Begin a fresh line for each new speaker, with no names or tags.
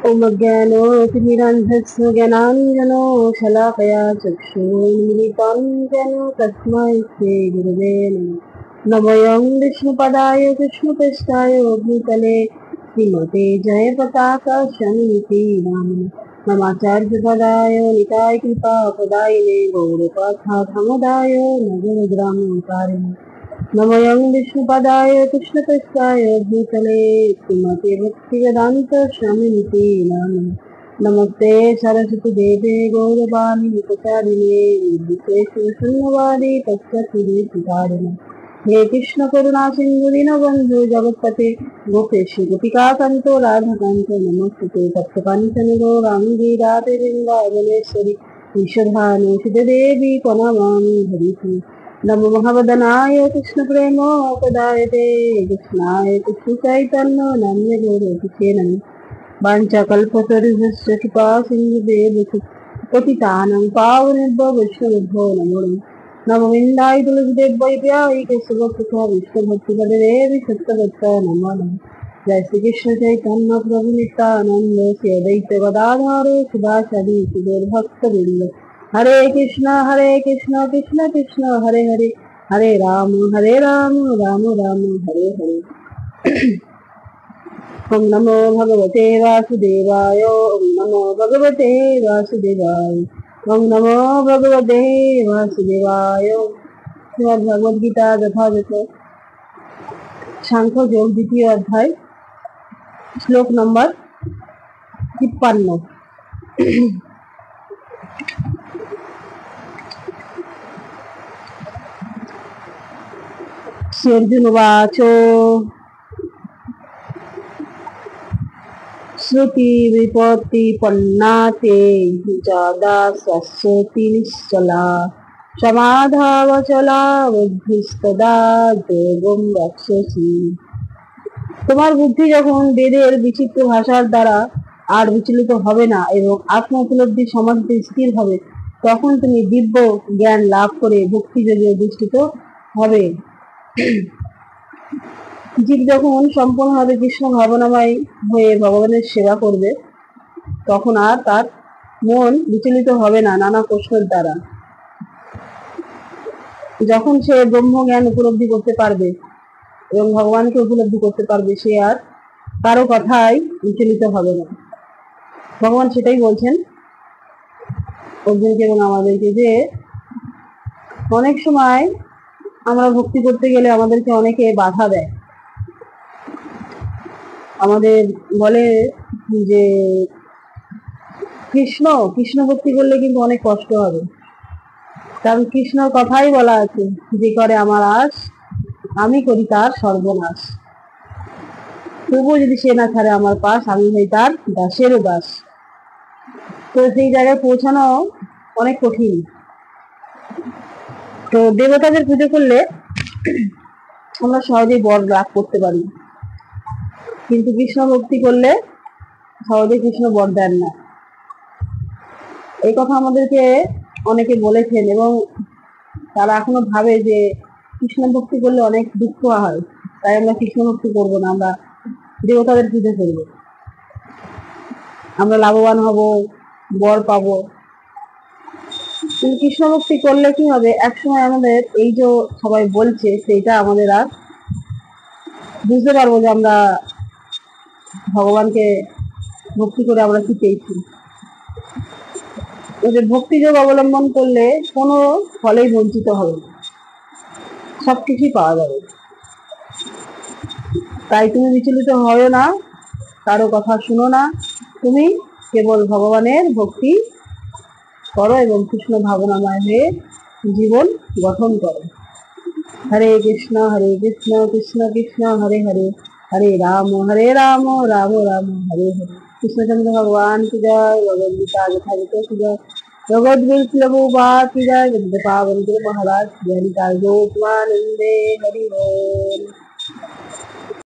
ॐ अज्ञानतिमिरान्धस्य ज्ञानाञ्जनो शलाकया चक्षुरुन्मिलितं येन तस्मै श्रीगुरवे नमः। नमोऽयं विष्णुपदाय कृष्णपृष्ठाय भूतले श्रीमते जयपताका शमिति नामिने नमाचार्यपदाय निताय कृपापदायिने गौरपाठाधमदाय नगरग्रामकारिणे नमोऽयं विष्णुपदाय कृष्णपृष्ठाय भूतले श्रीमते भक्तिवेदान्त स्वामिनिति नामिने नमस्ते सरस्वती देवे गौरवाणी प्रचारिणे निर्विशेषशून्यवादी तत्त्वविधिकारिणे हे कृष्ण करुणा सिंधु दीनबन्धु जगत्पते गोपेश गोपिकान्तो राधाकान्त नमस्ते तप्तकाञ्चन गौराङ्गी राधे वृन्दावनेश्वरी ईश्वरानुसुते देवी प्रणमामि हरिः नमो महावदनाय कृष्ण प्रेमोपदायते कृष्णाय कृष्ण चैतन्य नाम्य गौरवतिसे नमः वाञ्छाकल्पतरुभ्यश्च कृपा सिन्धुभ्येव पतितानां पावनेभ्यो वैष्णवेभ्यो नमो नमः नमो विन्दाय तुलसीदेव्यै केशवप्रथा विष्णुभक्तिपददेवी सत्यवत्ता नमो नमः जय श्री कृष्ण चैतन्य प्रभु नित्यानंद श्री अद्वैत गदाधर शिवासादि भक्तवृंद हरे कृष्ण कृष्ण कृष्ण हरे हरे हरे राम राम राम हरे हरे ओम नमो भगवते वासुदेवाय ओम नमो भगवते वासुदेवाय ओम नमो भगवते वासुदेवाय श्रीमद् भगवद गीता যথাযথ सांख्य योग द्वितीय अध्याय श्लोक नंबर 53 श्री अर्जुन उवाच श्रुति विपत्तिपन्ना ते जादा सस्यति निश्चला समाधावचला बुद्धिस्तदा যোগম রাক্ষসী। তোমার বুদ্ধি যখন বেদের বিচিত্র ভাষার দ্বারা আর বিচলিত হবে না এবং আত্ম উপলব্ধি সমাধিতে স্থির হবে, তখন তুমি দিব্য জ্ঞান লাভ করে ভক্তিযোগে অধিষ্ঠিত হবে। জীব যখন সম্পূর্ণভাবে কৃষ্ণ ভাবনাময় হয়ে ভগবানের সেবা করবে, তখন আর তার মন বিচলিত হবে না নানা প্রশ্নের দ্বারা। যখন সে ব্রহ্ম জ্ঞান উপলব্ধি করতে পারবে এবং ভগবানকে উপলব্ধি করতে পারবে, সে আর কারো কথাই বিচলিত হবে না। ভগবান সেটাই বলছেন অর্জুনকে এবং আমাদেরকে, যে অনেক সময় আমরা ভক্তি করতে গেলে আমাদেরকে অনেকে বাধা দেয়। আমাদের বলে যে কৃষ্ণ ভক্তি করলে কিন্তু অনেক কষ্ট হবে, কারণ কৃষ্ণর কথাই বলা আছে, যে করে আমার আশ আমি করি তার সর্বনাশ। তবুও যদি সে না ছাড়ে আমার পাশ, আমি হই তার দাসেরও দাস। তো সেই জায়গায় পৌঁছানো অনেক কঠিন। তো দেবতাদের পুজো করলে আমরা সহজেই বর লাভ করতে পারি, কিন্তু কৃষ্ণ ভক্তি করলে সহজে কৃষ্ণ বর দেন না। এই কথা আমাদেরকে অনেকে বলেছেন, এবং তারা এখনো ভাবে যে কৃষ্ণ ভক্তি করলে অনেক দুঃখ হয়, তাই আমরা কৃষ্ণ ভক্তি করবো না, আমরা দেবতাদের পুজো করবো, আমরা লাভবান হব, বর পাবো। কিন্তু কৃষ্ণ ভক্তি করলে কি হবে, একসময় আমাদের এই যে সবাই বলছে সেইটা আমাদের আর বুঝতে পারবো যে আমরা ভগবানকে ভক্তি করে আমরা কি পেয়েছি। ওদের ভক্তিযোগ অবলম্বন করলে কোনো ফলেই বঞ্চিত হবে না, সবকিছুই পাওয়া যাবে। তাই তুমি বিচলিত হবে না, কারো কথা শুনো না, তুমি কেবল ভগবানের ভক্তি করো এবং কৃষ্ণ ভাবনাময় হয়ে জীবন গঠন করো। হরে কৃষ্ণ কৃষ্ণ কৃষ্ণ হরে হরে, হরে রাম রাম রাম হরে হরে। কৃষ্ণচন্দ্র ভগवान की जय, भगवद गीता यथायथ की जय, भगवद प्रभुपाद की जय, पावन महाराज जय, निताय गौतमानंदे हरि बोल।